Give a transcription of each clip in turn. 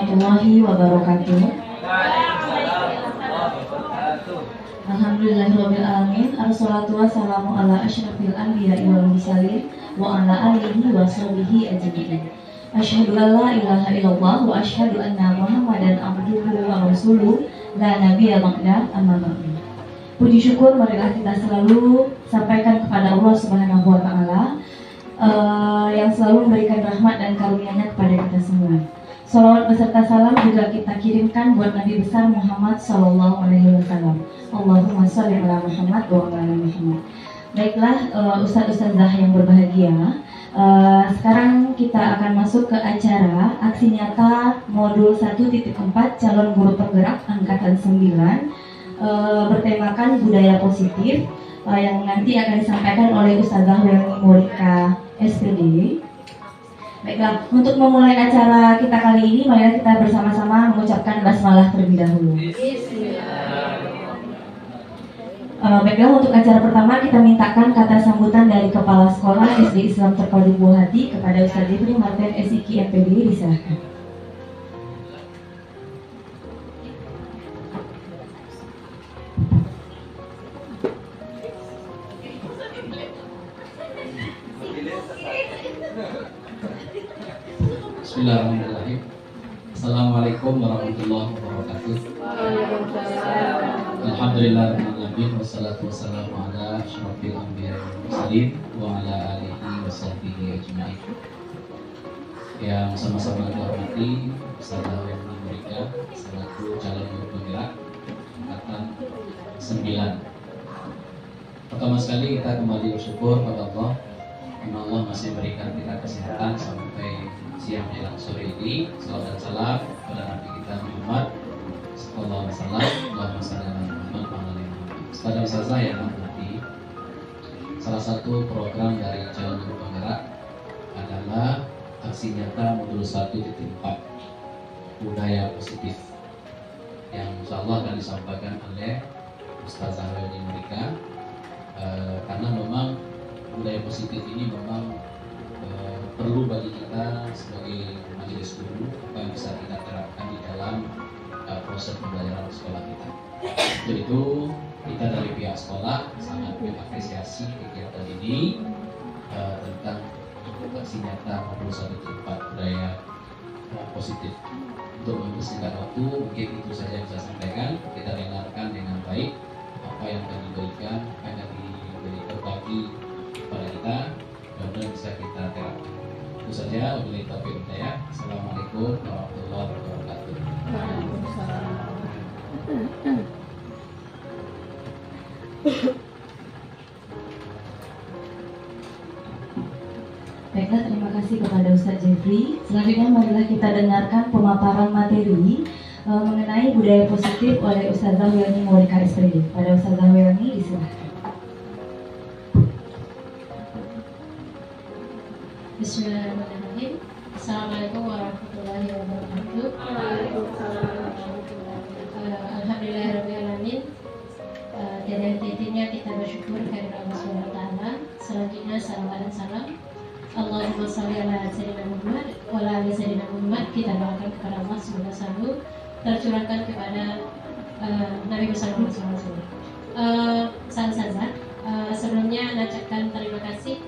warahmatullahi wabarakatuh. Alhamdulillahirabbil alamin. Assalatu wassalamu ala asyrafil anbiya'i wal mursalin wa ala alihi wa sahbihi ajmain. Asyhadu an la ilaha illallah wa asyhadu anna Muhammadan abduhu wa rasuluh la nabiyya ba'da, amma ba'du. Puji syukur marilah kita selalu sampaikan kepada Allah Subhanahu wa taala yang selalu memberikan rahmat dan karunia-Nya kepada kita semua. Salawat beserta salam juga kita kirimkan buat Nabi besar Muhammad sallallahu alaihi wasallam. Allahumma shalli ala Muhammad wa ala Muhammad. Baiklah, ustaz-ustazah yang berbahagia, sekarang kita akan masuk ke acara aksi nyata modul 1.4 calon guru penggerak angkatan 9 bertemakan budaya positif, yang nanti akan disampaikan oleh Ustazah Welni Morika SPD. Baiklah, untuk memulai acara kita kali ini, mari kita bersama-sama mengucapkan basmalah terlebih dahulu. Baiklah, untuk acara pertama kita mintakan kata sambutan dari Kepala Sekolah SD Islam Terpadu Buah Hati kepada Ustaz Jeffrey Martin SIK MPD, disilahkan. Bismillahirrahmanirrahim. Assalamualaikum warahmatullahi wabarakatuh. Alhamdulillahirrahmanirrahim. Wassalatu wassalamu ala asyrafil anbiya'i wal mursalin wa ala alihi wa sahbihi ajma'in. Yang sama-sama dihormati Ustazah Welni Morika selaku calon guru penggerak angkatan 9. Pertama sekali kita kembali bersyukur pada Allah karena Allah masih berikan kita kesehatan sampai siang menjelang sore ini. Salawat dan salam kepada Nabi kita Muhammad sallallahu alaihi wasallam. Allahumma shalli ala Muhammad wa ala ali Muhammad. Ustazah yang hormati, salah satu program dari calon guru penggerak adalah aksi nyata modul 1.4 budaya positif yang insyaallah akan disampaikan oleh Ustazah Welni Morika, karena memang budaya positif ini memang perlu bagi kita sebagai majelis guru yang bisa kita terapkan di dalam proses pembelajaran sekolah kita. Untuk itu kita dari pihak sekolah sangat mengapresiasi kegiatan ini tentang aksi nyata modul 1.4 budaya positif. Untuk mempersingkat waktu, mungkin itu saja yang saya sampaikan. Kita dengarkan dengan baik apa yang akan diberikan, apa yang diberi berbagi kepada kita, mudah-mudahan bisa kita terapkan. Itu saja, wabillahi taufiq wal hidayah. Assalamualaikum warahmatullahi wabarakatuh. Baiklah, terima kasih kepada Ustaz Jeffrey. Selanjutnya marilah kita dengarkan pemaparan materi mengenai budaya positif oleh Ustazah Welni Morika SPD. Pada Ustazah Welni, disilahkan. Bismillahirrahmanirrahim. Assalamualaikum warahmatullahi wabarakatuh. Alhamdulillahirrahmanirrahim. Tiada henti-hentinya kita bersyukur kepada Allah SWT. Selanjutnya salawat dan salam Allahumma shalli ala sayyidina Muhammad wa ala ali sayyidina Muhammad. Kita doakan kepada Allah semoga selalu tercurahkan kepada Nabi besar Muhammad SAW. Ustazah, sebelumnya mengucapkan terima kasih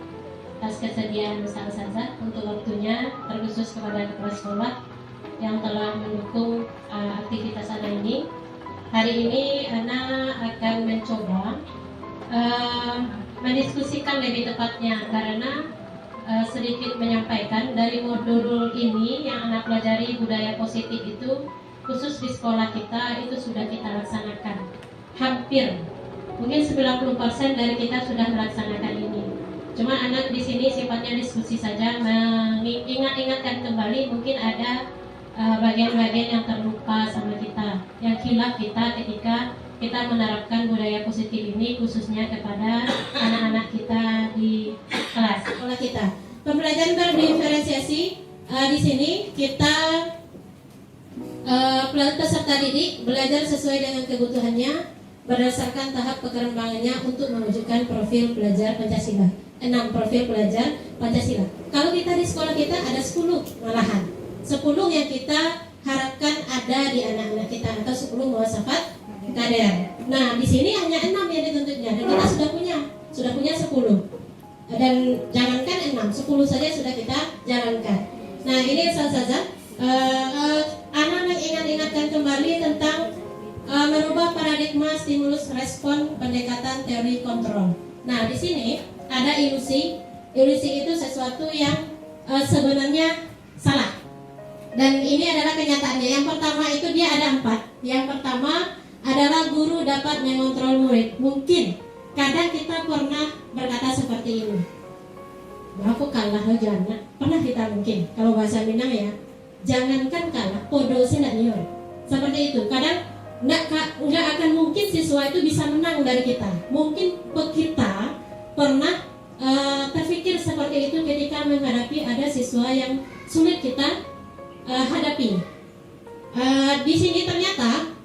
atas kesediaan Ustazah untuk waktunya, terkhusus kepada kepala sekolah yang telah mendukung aktivitas Ana ini. Hari ini Ana akan mencoba mendiskusikan lebih tepatnya, karena sedikit menyampaikan dari modul ini yang Ana pelajari budaya positif itu, khusus di sekolah kita itu sudah kita laksanakan. Hampir mungkin 90% dari kita sudah melaksanakan ini. Cuma anak di sini sifatnya diskusi saja, mengingat-ingatkan kembali, mungkin ada bagian-bagian yang terlupa sama kita, yang khilaf kita ketika kita menerapkan budaya positif ini khususnya kepada anak-anak kita di kelas sekolah kita. Pembelajaran berdiferensiasi, di sini kita peserta didik belajar sesuai dengan kebutuhannya berdasarkan tahap perkembangannya untuk mewujudkan profil belajar Pancasila. 6 profil belajar Pancasila. Kalau kita di sekolah kita ada 10 malahan. 10 yang kita harap KDR. Nah, di sini hanya 6 yang dituntutnya dan kita sudah punya 10. Dan jangankan 6, 10 saja sudah kita jalankan. Nah, ini saja Ana mengingat-ingatkan kembali tentang merubah paradigma stimulus respon pendekatan teori kontrol. Nah, di sini ada ilusi. Ilusi itu sesuatu yang sebenarnya salah. Dan ini adalah kenyataannya. Yang pertama itu dia ada 4. Yang pertama adalah guru dapat mengontrol murid. Mungkin kadang kita pernah berkata seperti ini. Aku kalah lo jangan. Pernah kita mungkin kalau bahasa Minang ya. Jangankan kalah, podo sendanyor. Seperti itu. Kadang nggak akan mungkin siswa itu bisa menang dari kita. Mungkin kita pernah terpikir seperti itu ketika menghadapi ada siswa yang sulit kita hadapi. Di sini ternyata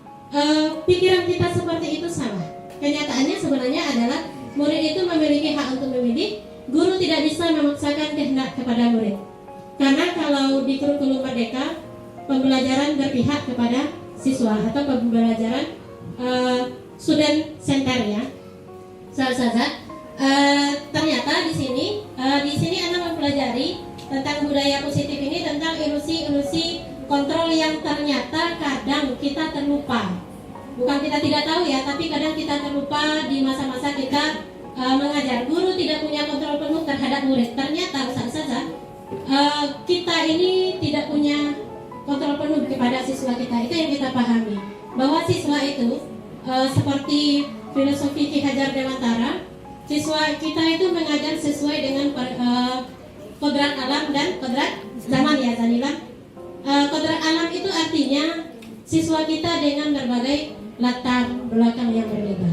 pikiran kita seperti itu salah. Kenyataannya sebenarnya adalah murid itu memiliki hak untuk memilih. Guru tidak bisa memaksakan kehendak kepada murid. Karena kalau di kurikulum Merdeka, pembelajaran berpihak kepada siswa atau pembelajaran student center ya. Saja. Ternyata di sini Anda mempelajari tentang budaya positif ini, tentang ilusi-ilusi kontrol yang ternyata kadang kita terlupa. Bukan kita tidak tahu ya, tapi kadang kita terlupa di masa-masa kita mengajar. Guru tidak punya kontrol penuh terhadap murid. Ternyata saja kita ini tidak punya kontrol penuh kepada siswa kita. Itu yang kita pahami, bahwa siswa itu seperti filosofi Ki Hajar Dewantara, siswa kita itu mengajar sesuai dengan kodrat alam dan kodrat zaman ya Zanila. Kodrat alam itu artinya siswa kita dengan berbagai latar belakang yang berbeda.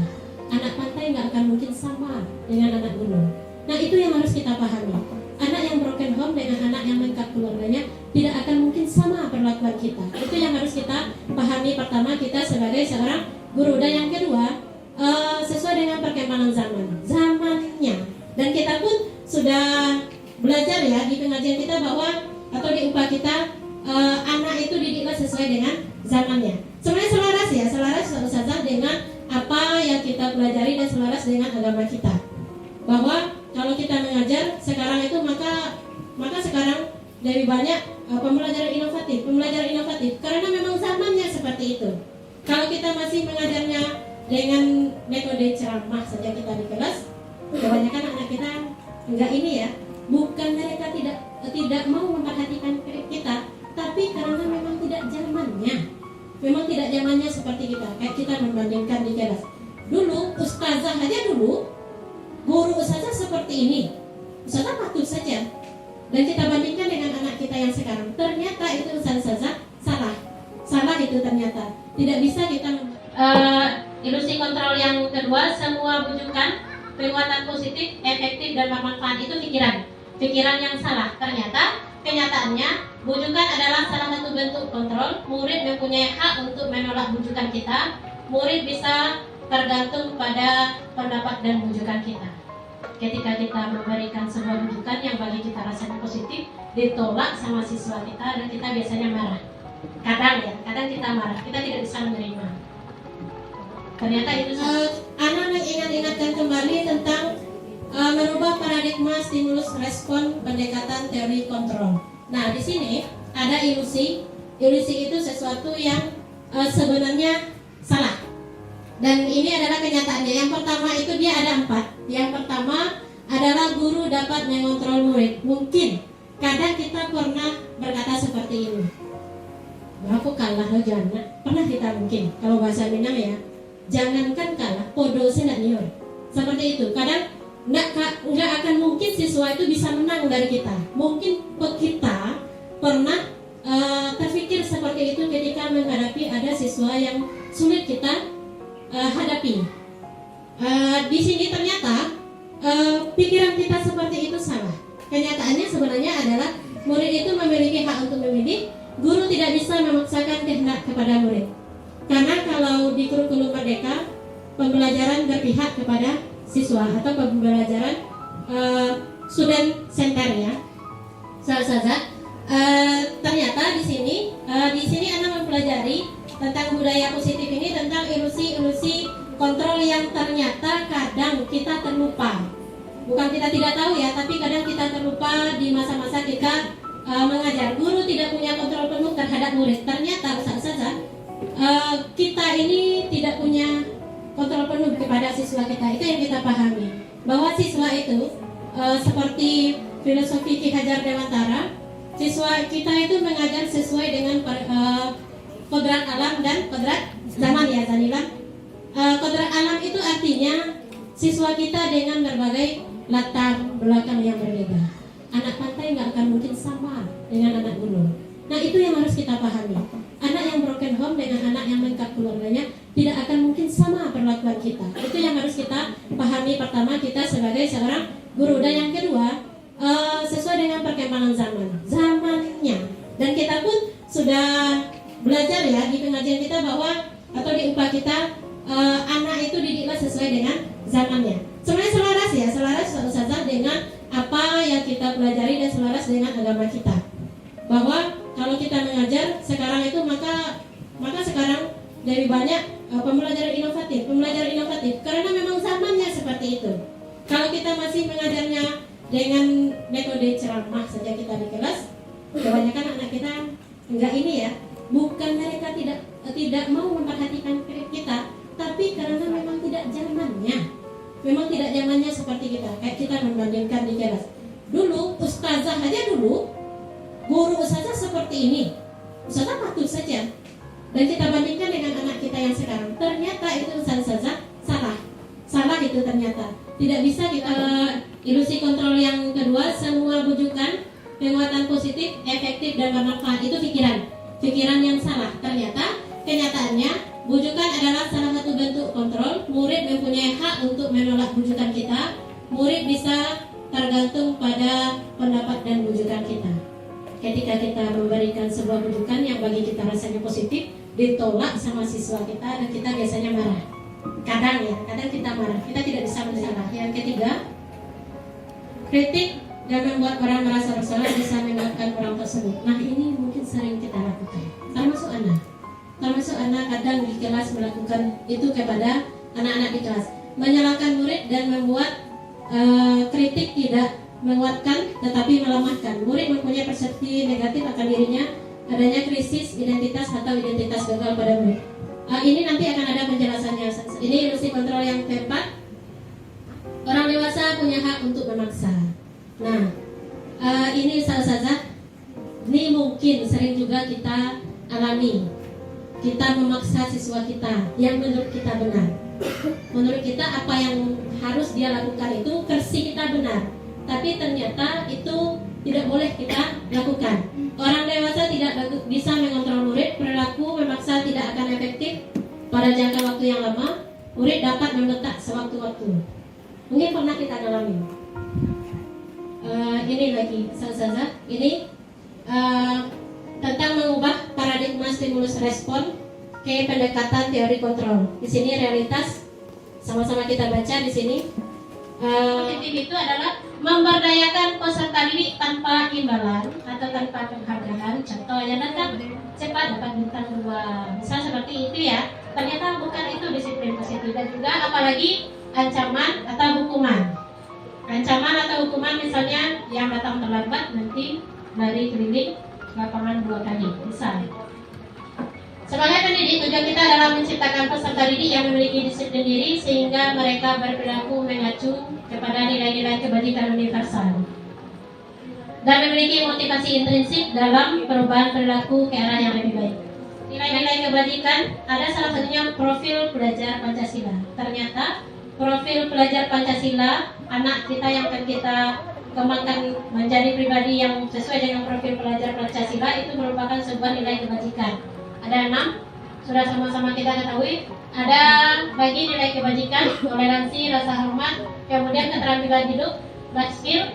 Anak pantai nggak akan mungkin sama dengan anak gunung. Nah, itu yang harus kita pahami. Anak yang broken home dengan anak yang lengkap keluarganya tidak akan mungkin sama perlakuan kita. Itu yang harus kita pahami pertama, kita sebagai seorang guru. Dan yang kedua, sesuai dengan perkembangan zamannya. Dan kita pun sudah belajar ya di pengajian kita bahwa atau di upah kita, anak itu didiklah sesuai dengan zamannya. Sebenarnya selaras saja dengan apa yang kita pelajari dan selaras dengan agama kita. Bahwa kalau kita mengajar sekarang itu maka sekarang lebih banyak pembelajaran inovatif karena memang zamannya seperti itu. Kalau kita masih mengajarnya dengan metode ceramah saja kita di kelas, kebanyakan anak kita enggak ini ya, bukan mereka tidak mau memperhatikan kita, tapi karena memang tidak zamannya seperti kita. Kayak kita membandingkan di kelas dulu, ustazah aja dulu, guru ustazah seperti ini, ustazah patuh saja, dan kita bandingkan dengan anak kita yang sekarang, ternyata itu ustazah salah itu ternyata tidak bisa kita ilusi kontrol yang kedua. Semua bujukan penguatan positif, efektif dan bermanfaat itu pikiran yang salah. Ternyata kenyataannya bujukan adalah salah satu bentuk kontrol. Murid mempunyai hak untuk menolak bujukan kita. Murid bisa tergantung pada pendapat dan bujukan kita. Ketika kita memberikan sebuah bujukan yang bagi kita rasanya positif, ditolak sama siswa kita dan kita biasanya marah. Kadang kita marah, kita tidak bisa menerima. Ternyata itu Ana mengingat-ingatkan kembali tentang merubah paradigma stimulus respon pendekatan teori kontrol. Nah, di sini ada ilusi. Ilusi itu sesuatu yang sebenarnya salah. Dan ini adalah kenyataannya. Yang pertama itu dia ada 4. Yang pertama adalah guru dapat mengontrol murid. Mungkin kadang kita pernah berkata seperti ini. Aku kalah lo jangan. Pernah kita mungkin kalau bahasa Minang ya. Jangankan kalah, podo sendanyor. Seperti itu. Kadang nggak akan mungkin siswa itu bisa menang dari kita. Mungkin kita pernah terpikir seperti itu ketika menghadapi ada siswa yang sulit kita hadapi. Di sini ternyata pikiran kita seperti itu salah. Kenyataannya sebenarnya adalah murid itu memiliki hak untuk memilih. Guru tidak bisa memaksakan kehendak kepada murid. Karena kalau di kurikulum Merdeka, pembelajaran berpihak kepada siswa atau pembelajaran student center ya. Saja. Ternyata di sini Anda mempelajari tentang budaya positif ini tentang ilusi-ilusi kontrol yang ternyata kadang kita terlupa. Bukan kita tidak tahu ya, tapi kadang kita terlupa di masa-masa kita mengajar. Guru tidak punya kontrol penuh terhadap murid. Ternyata Ustaz, kita ini tidak punya kontrol penuh kepada siswa kita. Itu yang kita pahami. Bahwa siswa itu seperti filosofi Ki Hajar Dewantara, siswa kita itu mengajar sesuai dengan kodrat alam dan kodrat zaman ya Zanila. Kodrat alam itu artinya siswa kita dengan berbagai latar belakang yang berbeda. Anak pantai nggak akan mungkin sama dengan anak gunung. Nah itu yang harus kita pahami. Anak yang broken home dengan anak yang lengkap keluarganya tidak akan mungkin sama perlakuan kita. Itu yang harus kita pahami pertama kita sebagai seorang guru. Dan yang kedua, sesuai dengan perkembangan zamannya. Dan kita pun sudah belajar ya di pengajian kita bahwa atau di upah kita anak itu didiklah sesuai dengan zamannya. Sebenarnya selaras saja dengan apa yang kita pelajari dan selaras dengan agama kita. Bahwa kalau kita mengajar sekarang itu maka sekarang lebih banyak pembelajaran inovatif karena memang zamannya seperti itu. Kalau kita masih mengajarnya dengan metode ceramah saja kita di kelas, kebanyakan anak kita enggak ini ya. Bukan mereka tidak mau memperhatikan kita, tapi karena memang tidak zamannya seperti kita. Kayak kita membandingkan di kelas. Dulu ustazah aja guru ustazah seperti ini. Ustazah patuh saja. Dan kita bandingkan dengan anak kita yang sekarang. Ternyata itu ustazah salah itu ternyata. Tidak bisa kita ilusi kontrol yang kedua, semua bujukan penguatan positif, efektif dan bermanfaat itu pikiran yang salah. Ternyata kenyataannya bujukan adalah salah satu bentuk kontrol. Murid mempunyai hak untuk menolak bujukan kita. Murid bisa tergantung pada pendapat dan bujukan kita. Ketika kita memberikan sebuah bujukan yang bagi kita rasanya positif, ditolak sama siswa kita dan kita biasanya marah. Kadang kita marah. Kita tidak bisa menolak. Yang ketiga, kritik dan membuat orang merasa bersalah bisa menguatkan orang tersebut. Nah ini mungkin sering kita lakukan. Termasuk anak kadang di kelas melakukan itu kepada anak-anak di kelas, menyalahkan murid dan membuat kritik tidak menguatkan tetapi melemahkan. Murid mempunyai persepsi negatif akan dirinya, adanya krisis identitas atau identitas gagal pada murid. Ini nanti akan ada penjelasannya. Ini ilusi kontrol yang keempat. Orang dewasa punya hak untuk memaksa. Nah, ini salah. Ini mungkin sering juga kita alami. Kita memaksa siswa kita yang menurut kita benar. Menurut kita apa yang harus dia lakukan itu versi kita benar. Tapi ternyata itu tidak boleh kita lakukan. Orang dewasa tidak bisa mengontrol murid. Perilaku memaksa tidak akan efektif pada jangka waktu yang lama. Murid dapat membentak sewaktu-waktu. Mungkin pernah kita alami. Ini lagi salah. Ini tentang mengubah paradigma stimulus respon ke pendekatan teori kontrol. Di sini realitas sama-sama kita baca di sini. Positif itu adalah memberdayakan peserta didik tanpa imbalan atau tanpa penghargaan. Contoh yang datang cepat dapat bintang 2. Misal seperti itu ya. Ternyata bukan itu disiplin positif. Dan juga apalagi ancaman atau hukuman. Ancaman atau hukuman misalnya yang datang terlambat nanti dari keliling lapangan 2 kali. Misal. Sebagai pendidik, tujuan kita adalah menciptakan peserta didik yang memiliki disiplin diri sehingga mereka berperilaku mengacu kepada nilai-nilai kebajikan universal dan memiliki motivasi intrinsik dalam perubahan perilaku ke arah yang lebih baik. Nilai-nilai kebajikan ada salah satunya profil pelajar Pancasila. Ternyata profil pelajar Pancasila anak kita yang akan kita kembangkan menjadi pribadi yang sesuai dengan profil pelajar Pancasila itu merupakan sebuah nilai kebajikan. Ada 6, sudah sama-sama kita ketahui. Ada bagi nilai kebajikan, toleransi, rasa hormat, kemudian keterampilan hidup, life skill,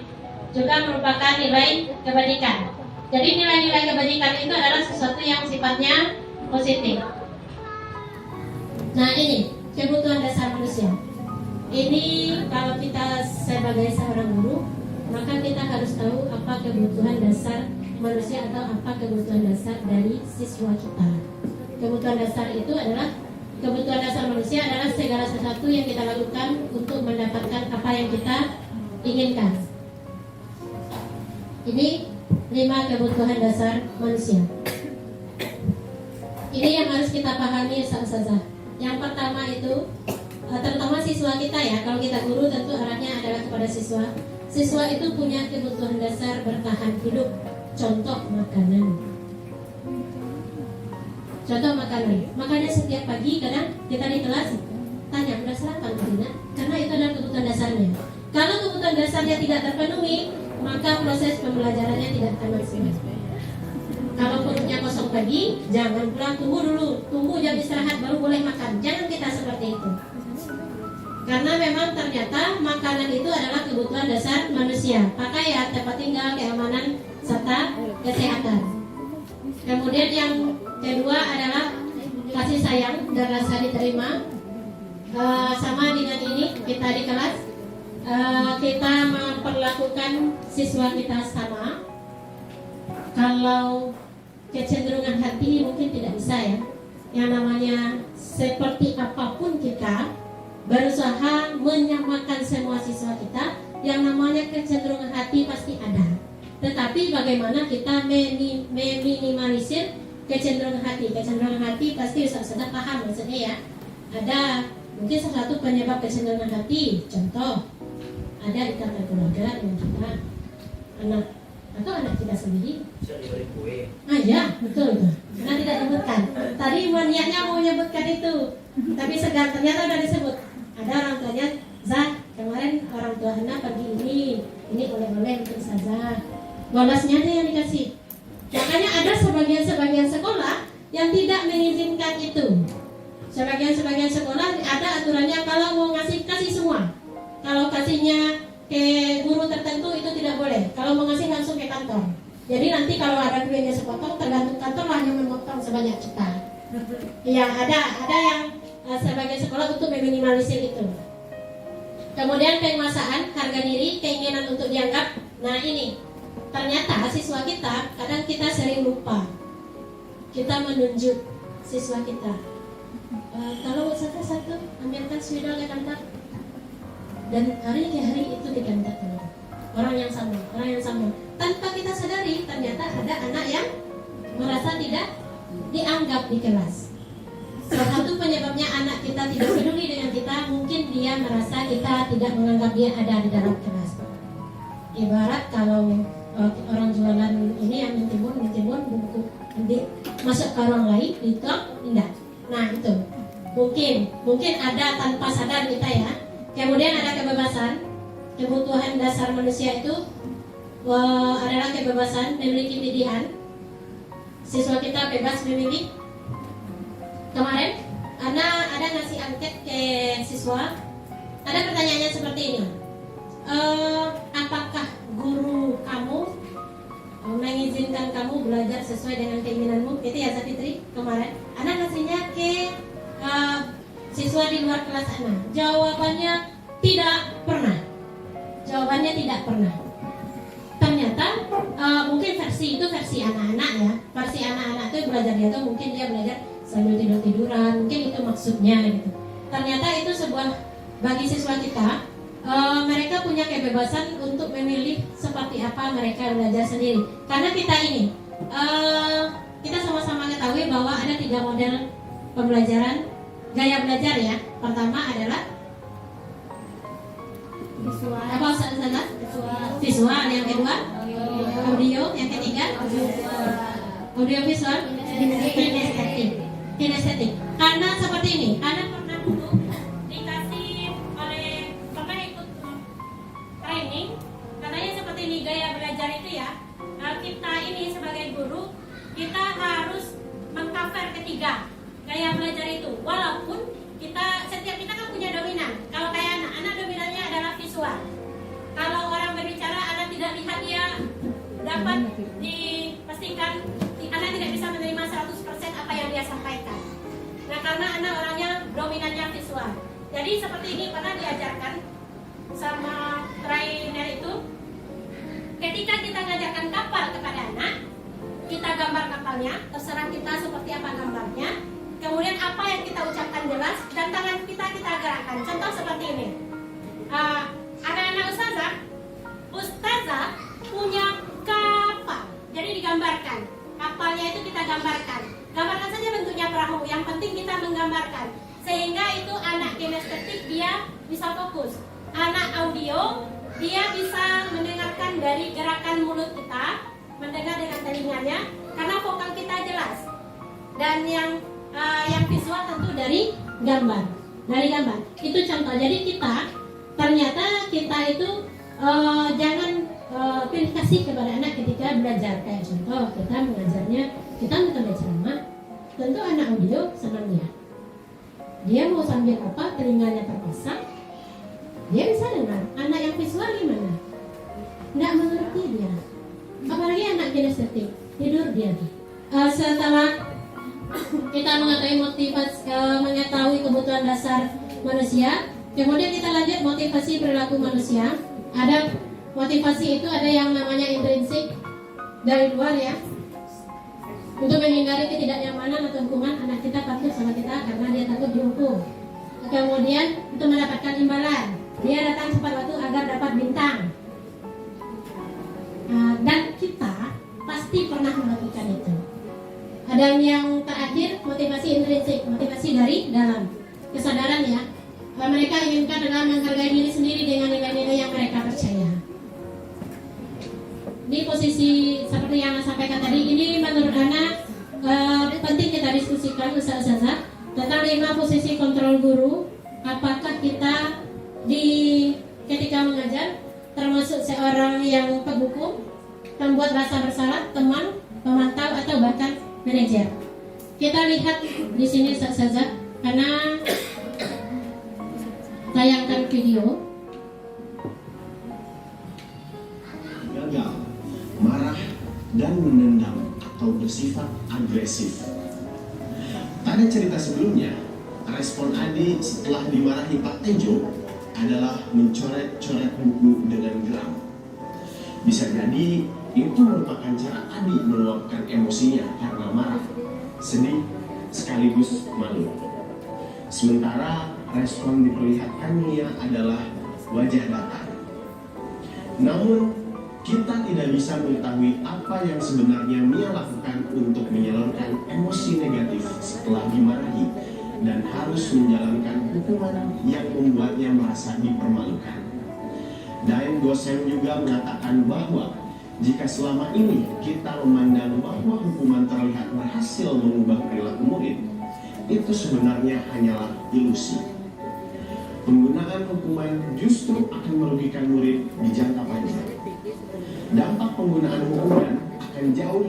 juga merupakan nilai kebajikan. Jadi nilai-nilai kebajikan itu adalah sesuatu yang sifatnya positif. Nah ini, kebutuhan dasar manusia. Ini kalau kita sebagai seorang guru, maka kita harus tahu apa kebutuhan dasar manusia atau apa kebutuhan dasar dari siswa kita. Kebutuhan dasar itu adalah kebutuhan dasar manusia adalah segala sesuatu yang kita lakukan untuk mendapatkan apa yang kita inginkan. Ini 5 kebutuhan dasar manusia. Ini yang harus kita pahami saja. Yang pertama itu terutama siswa kita ya. Kalau kita guru tentu arahnya adalah kepada siswa. Siswa itu punya kebutuhan dasar bertahan hidup. Contoh makanan. Contoh makanan. Makanya setiap pagi kadang kita di kelas tanya udah sarapan tidak? Karena itu adalah kebutuhan dasarnya. Kalau kebutuhan dasarnya tidak terpenuhi, maka proses pembelajarannya tidak akan maksimal. Kalau perutnya kosong pagi, jangan pulang, tunggu dulu, tunggu jam istirahat baru boleh makan. Jangan kita seperti itu. Karena memang ternyata makanan itu adalah kebutuhan dasar manusia. Pakaian, tempat tinggal, keamanan, serta kesehatan. Kemudian yang kedua adalah kasih sayang dan rasa diterima. Sama dengan ini kita di kelas kita memperlakukan siswa kita sama. Kalau kecenderungan hati mungkin tidak bisa ya. Yang namanya seperti apapun kita berusaha menyamakan semua siswa kita, yang namanya kecenderungan hati pasti ada. Tetapi bagaimana kita meminimalisir kecenderungan hati? Kecenderungan hati pasti sudah paham maksudnya ya. Ada mungkin salah satu penyebab kecenderungan hati. Contoh, ada ikatan keluarga dengan kita, anak atau anak kita sendiri. Ya betul itu. Karena tidak disebutkan. Tadi niatnya mau menyebutkan itu, tapi segar ternyata sudah disebut. Ada orang tuanya, Zah, kemarin orang tua Hana pergi ini oleh-oleh untuk saja. Bolasnya aja yang dikasih. Makanya ada sebagian sekolah yang tidak mengizinkan itu. Sebagian sekolah ada aturannya kalau mau kasih semua. Kalau kasihnya ke guru tertentu itu tidak boleh. Kalau mau ngasih langsung ke kantor. Jadi nanti kalau ada duitnya sepotong, tergantung kantor lah yang memotong sebanyak kita. Iya, ada yang sebagai sekolah untuk meminimalisir itu. Kemudian penguasaan, harga diri, keinginan untuk dianggap. Nah ini, ternyata siswa kita kadang kita sering lupa. Kita menunjuk siswa kita. Kalau satu ambilkan spidol ke kantor. Dan hari ke hari itu diganti orang yang sama tanpa kita sadari. Ternyata ada anak yang merasa tidak dianggap di kelas. Salah satu penyebabnya anak kita tidak peduli dengan kita, mungkin dia merasa kita tidak menganggap dia ada di dalam kelas. Ibarat kalau orang jualan ini yang mentimun buku masuk ke ruang lain ditok tidak. Nah itu mungkin ada tanpa sadar kita ya. Kemudian ada kebebasan. Kebutuhan dasar manusia itu adalah kebebasan memiliki pilihan. Siswa kita bebas memilih. Kemarin ada ngasih angket ke siswa. Ada pertanyaannya seperti ini. Apakah guru kamu mengizinkan kamu belajar sesuai dengan keinginanmu? Itu ya Fitri kemarin. Ada ngasihnya ke siswa di luar kelas Ana. Jawabannya tidak pernah. Ternyata mungkin versi itu versi anak-anak ya. Versi anak-anak itu belajar dia tuh mungkin dia belajar sambil tiduran, mungkin itu maksudnya gitu. Ternyata itu sebuah bagi siswa kita, mereka punya kebebasan untuk memilih seperti apa mereka belajar sendiri. Karena kita ini, kita sama-sama ketahui bahwa ada 3 model pembelajaran gaya belajar ya. Pertama adalah visual, yang kedua audio, yang ketiga audio visual, kinestetik. Karena seperti ini, Anda pernah dulu pernah ikut training, katanya seperti ini gaya belajar itu ya. Kita ini sebagai guru, kita harus mengcover ketiga gaya belajar itu. Walaupun setiap kita kan punya dominan. Kalau kayak anak dominannya adalah visual. Kalau orang berbicara, anak tidak lihat dia dapat dipastikan anak tidak bisa menerima 100% apa yang dia sampaikan. Nah karena anak orangnya dominannya visual. Jadi seperti ini pernah diajarkan sama trainer itu. Ketika kita ngajarkan kapal kepada anak, kita gambar kapalnya, terserah kita seperti apa gambarnya. gerakan. Contoh seperti ini. Anak-anak ustazah punya kapal. Jadi digambarkan. Kapalnya itu kita gambarkan. Gambarkan saja bentuknya perahu. Yang penting kita menggambarkan. Sehingga itu anak kinestetik dia bisa fokus. Anak audio dia bisa mendengarkan dari gerakan mulut kita, mendengar dengan telinganya, karena vokal kita jelas. Dan yang visual tentu dari gambar. Itu contoh. Jadi ternyata kita itu jangan pilih kasih kepada anak ketika belajar. Kayak contoh kita mengajarnya, kita mengajar ceramah, tentu anak audio senang ya. Dia mau sambil apa, telinganya terpasang, dia bisa dengar. Anak yang visual gimana? Nggak mengerti dia. Apalagi anak kinestetik, tidur dia. Setelah kita mengetahui kebutuhan dasar manusia, kemudian kita lanjut motivasi perilaku manusia. Ada motivasi itu ada yang namanya intrinsik dari luar ya, untuk menghindari ketidaknyamanan atau hukuman. Anak kita patuh sama kita karena dia takut dihukum. Kemudian untuk mendapatkan imbalan, dia datang tepat waktu agar dapat bintang. Dan kita pasti pernah melakukan itu. Ada yang terakhir motivasi intrinsik, motivasi dari dalam, kesadaran ya. Mereka inginkan adalah menghargai diri sendiri dengan nilai-nilai yang mereka percaya. Di posisi seperti yang saya sampaikan tadi, ini menurut Ana penting kita diskusikan ustazah tentang 5 posisi kontrol guru. Apakah kita ketika mengajar termasuk seorang yang penghukum, pembuat rasa bersalah, teman, pemantau, atau bahkan manajer. Kita lihat di sini ustazah, karena tayangkan video. Gagal, marah, dan menendam atau bersifat agresif. Pada cerita sebelumnya, respon Adi setelah dimarahi Pak Tejo adalah mencoret-coret buku dengan geram. Bisa jadi itu merupakan cara Adi meluapkan emosinya karena marah, sedih, sekaligus malu. Sementara respon diperlihatkannya adalah wajah datar. Namun, kita tidak bisa mengetahui apa yang sebenarnya Mia lakukan untuk menyalurkan emosi negatif setelah dimarahi dan harus menjalankan hukuman yang membuatnya merasa dipermalukan. Daeng Gosem juga mengatakan bahwa jika selama ini kita memandang bahwa hukuman terlihat berhasil mengubah perilaku murid, itu sebenarnya hanyalah ilusi. Penggunaan hukuman justru akan merugikan murid di jangka panjang. Dampak penggunaan hukuman akan jauh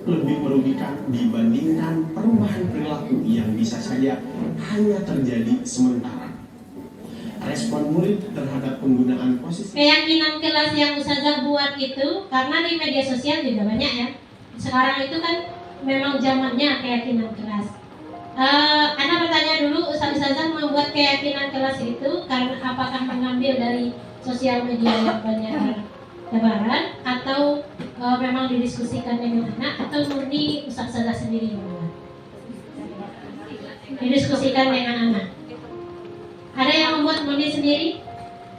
lebih merugikan dibandingkan perubahan perilaku yang bisa saja hanya terjadi sementara. Respon murid terhadap penggunaan posisi Keyakinan kelas yang ustazah buat itu, karena di media sosial juga banyak ya. Sekarang itu kan memang zamannya keyakinan kelas. Ana bertanya dulu, ustazah membuat keyakinan kelas itu karena apakah mengambil dari sosial media yang banyak tebaran, atau memang didiskusikan dengan anak, atau murni ustazah sendiri membuat? Didiskusikan dengan anak. Ada yang membuat murni sendiri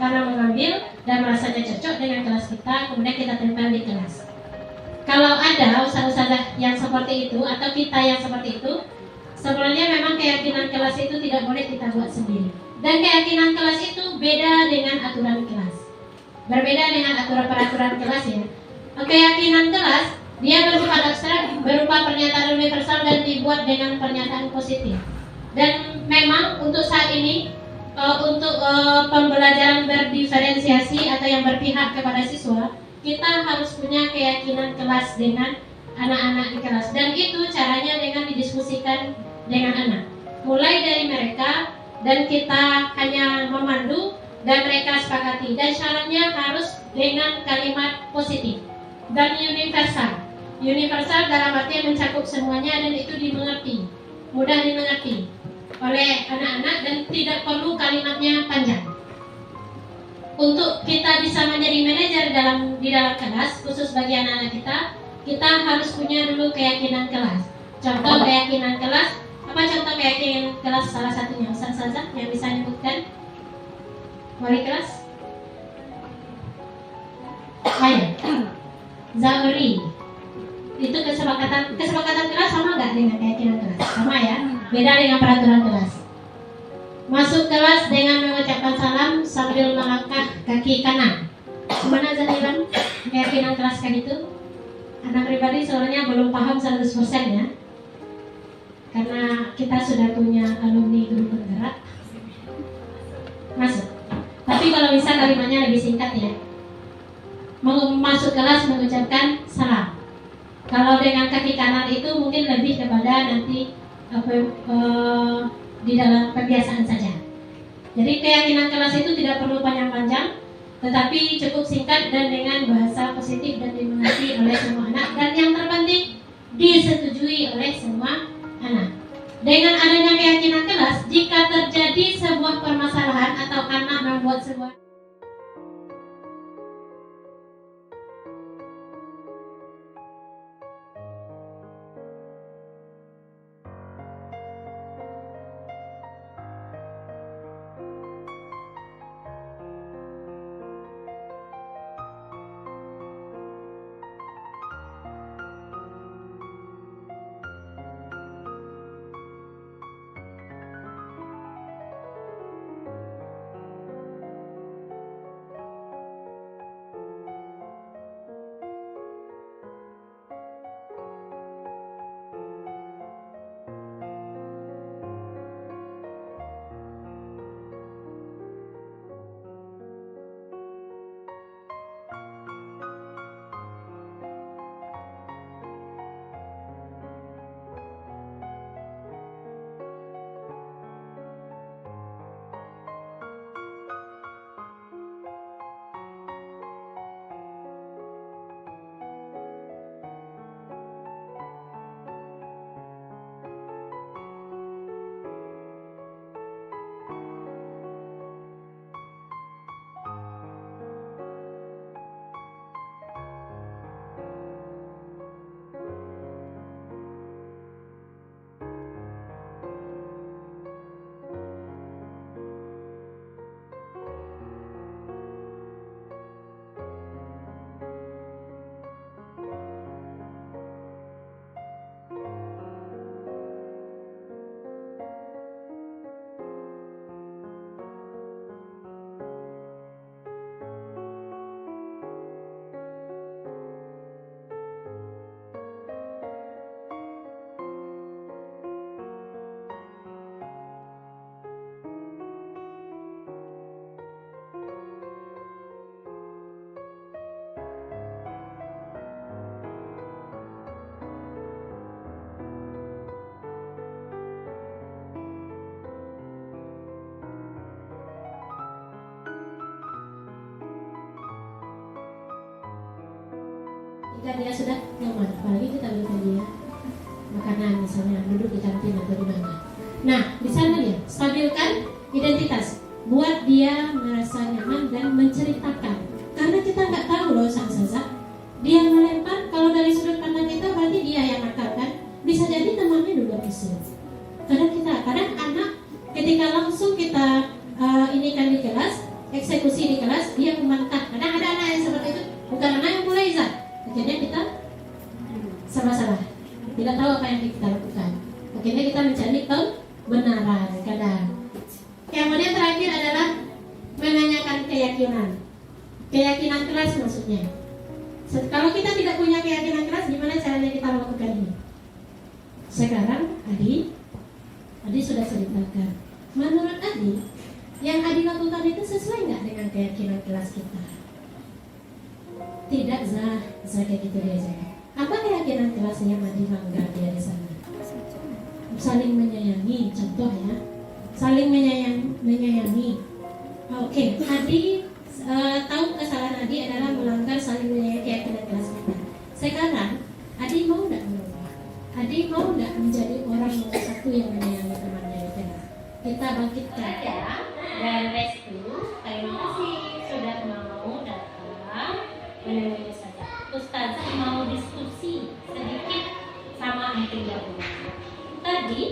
karena mengambil dan merasanya cocok dengan kelas kita, kemudian kita tempel di kelas. Kalau ada ustazah yang seperti itu atau kita yang seperti itu, sebenarnya memang keyakinan kelas itu tidak boleh kita buat sendiri. Dan keyakinan kelas itu beda dengan aturan kelas. Berbeda dengan peraturan kelas ya. Keyakinan kelas dia berupa abstrak, berupa pernyataan universal dan dibuat dengan pernyataan positif. Dan memang untuk saat ini untuk pembelajaran berdiferensiasi atau yang berpihak kepada siswa, kita harus punya keyakinan kelas dengan anak-anak di kelas, dan itu caranya dengan didiskusikan dengan anak, mulai dari mereka, dan kita hanya memandu dan mereka sepakati, dan syaratnya harus dengan kalimat positif dan universal. Universal dalam arti mencakup semuanya dan itu dimengerti, mudah dimengerti oleh anak-anak dan tidak perlu kalimatnya panjang. Untuk kita bisa menjadi manajer di dalam kelas, khusus bagi anak-anak kita harus punya dulu keyakinan kelas. Contoh keyakinan kelas, Apa contoh keyakinan kelas salah satunya? Ustaz yang bisa menyebutkan? Wali kelas? Ayo. Zaburi. Itu kesepakatan kelas sama nggak dengan keyakinan kelas? Sama ya. Beda dengan peraturan kelas. Masuk kelas dengan mengucapkan salam sambil melangkah kaki kanan. Gimana Zanilan? Keyakinan kelas kan itu? Anak pribadi soalnya belum paham 100% ya. Karena kita sudah punya alumni guru penggerak. Masuk. Tapi kalau bisa kalimatnya lebih singkat ya. Masuk kelas mengucapkan salam. Kalau dengan kaki kanan itu mungkin lebih kepada nanti di dalam kebiasaan saja. Jadi keyakinan kelas itu tidak perlu panjang-panjang, tetapi cukup singkat dan dengan bahasa positif dan dimengerti oleh semua anak, dan yang terpenting disetujui oleh semua anak. Dengan adanya keyakinan kelas, jika terjadi sebuah permasalahan atau anak membuat sebuah jika dia sudah nyaman, apalagi kita berikan dia makanan misalnya duduk di kantin atau di mana. Nah, di sana dia stabilkan identitas, buat dia merasa nyaman dan menceritakan. Karena kita nggak tahu loh Sang-Saza, dia melempar, kalau dari sudut pandang kita berarti dia yang nakal kan? Bisa jadi temannya juga bisa. Kadang anak ketika langsung kita ini kan di kelas, eksekusi di kelas, dia membantah. Kadang ada anak yang seperti itu, bukan anak yang mulai Zat. Akhirnya kita salah-salah, tidak tahu apa yang kita lakukan. Akhirnya kita mencari kebenaran kadang. Kemudian terakhir adalah menanyakan keyakinan kelas maksudnya. Kalau kita tidak punya keyakinan kelas, gimana caranya kita melakukan ini? Sekarang Adi sudah ceritakan. Menurut Adi, yang Adi lakukan itu sesuai nggak dengan keyakinan kelas kita? Tidak, Zah kayak gitu dia aja. Apa keyakinan kelas yang Adi langgar dia di sana? Saling menyayangi, contoh ya. Saling menyayangi. Oke, Adi tahu kesalahan Adi adalah melanggar saling menyayangi keyakinan kelas kita. Sekarang Adi mau nggak berubah? Adi mau nggak menjadi orang nomor satu yang menyayangi temannya di kelas? Kita bangkitkan ya. Dan Restu, terima kasih sudah mau datang menemui Ustazah. Ustazah mau diskusi sedikit sama antum dahulu. Tadi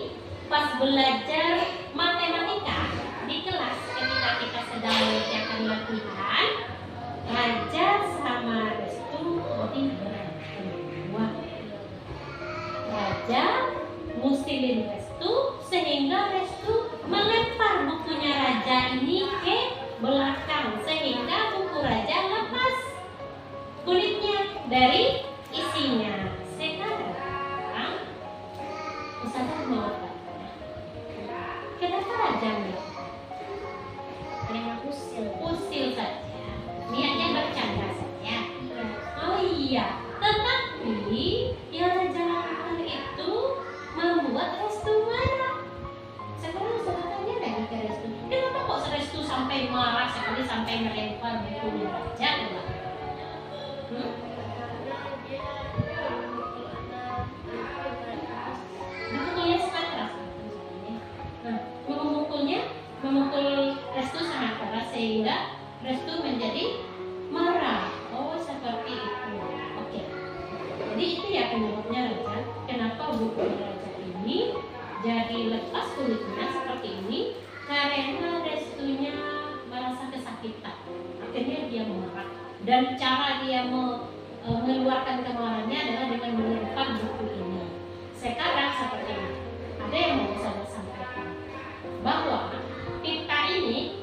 pas belajar matematika di kelas ketika kita sedang mengerjakan latihan, Raja sama Restu berdua. Raja mustilin Restu sehingga Restu melempar bukunya Raja ini ke belakang sehingga buku Raja lepas kulitnya dari isinya. Sekarang Ustazah mau bertanya, kenapa Raja melakukan? Karena usil saja, niatnya bercanda saja. Oh iya, tetapi yang Raja lakukan itu membuat Restu marah. Sekarang saya tanya lagi ke Restu, kenapa kok Restu sampai marah sekali sampai melempar bukunya Raja ke belakang? Bukunya sangat keras. Memukul Restu sangat keras sehingga Restu menjadi marah. Oh, seperti itu. Oke. Jadi itu ya penyebabnya Raja. Kenapa buku Raja ini jadi lepas kulitnya seperti ini? Karena Restunya merasa kesakitan. Akhirnya dia marah. Dan cara dia mengeluarkan kemarahannya adalah dengan melempar buku ini. Sekarang seperti ini. Ada yang mau saya sampaikan bahwa kita ini,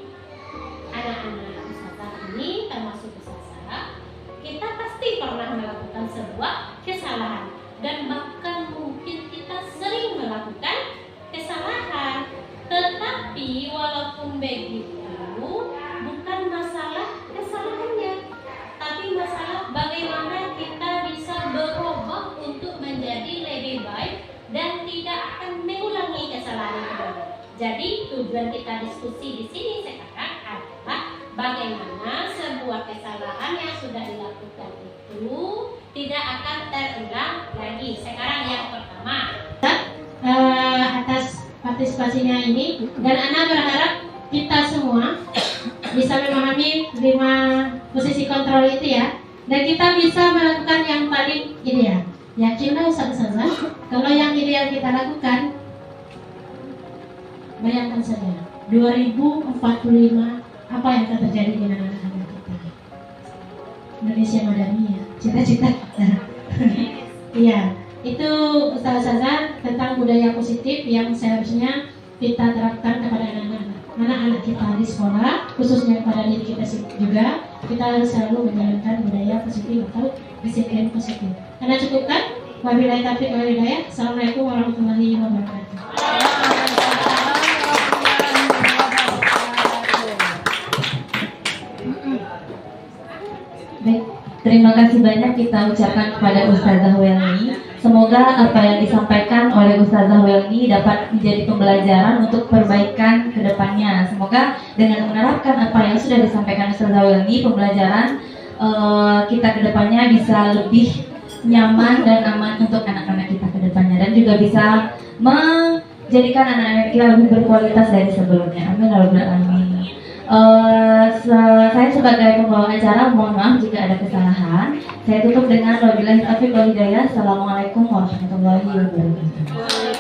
anak-anak Ustazah ini termasuk Ustazah, kita pasti pernah melakukan sebuah kesalahan dan bahkan mungkin kita sering melakukan kesalahan. Tetapi walaupun begitu, bukan masalah kesalahannya, tapi masalah bagaimana kita bisa berubah untuk menjadi lebih baik dan tidak akan mengulangi kesalahan itu. Jadi tujuan kita diskusi di sini sekarang adalah bagaimana sebuah kesalahan yang sudah dilakukan itu tidak akan terulang lagi. Sekarang yang pertama, atas partisipasinya ini, dan Ana berharap kita semua bisa memahami 5 posisi kontrol itu ya, dan kita bisa melakukan yang paling ideal. Yakinlah Ustazah, kalau yang ideal kita lakukan, bayangkan saja 2045 apa yang akan terjadi dengan anak-anak kita. Indonesia Madani ya, cita-cita kita. Iya, itu Ustazah tentang budaya positif yang seharusnya kita terapkan kepada anak-anak kita di sekolah, khususnya kepada diri kita juga. Kita harus selalu menjalankan budaya positif atau disiplin positif. Karena cukupkan. Wabillahi taufiq wal hidayah. Assalamualaikum warahmatullahi wabarakatuh. Baik, terima kasih banyak kita ucapkan kepada Ustazah Welni. Semoga apa yang disampaikan oleh Ustazah Welni dapat menjadi pembelajaran untuk perbaikan ke depannya. Semoga dengan menerapkan apa yang sudah disampaikan Ustazah Welni, pembelajaran kita ke depannya bisa lebih nyaman dan aman untuk anak-anak kita ke depannya, dan juga bisa menjadikan anak-anak kita lebih berkualitas dari sebelumnya. Amin ya rabbal alamin. Saya sebagai pembawa acara mohon maaf jika ada kesalahan. Saya tutup dengan wabillahi taufiq wal hidayah. Assalamualaikum warahmatullahi wabarakatuh.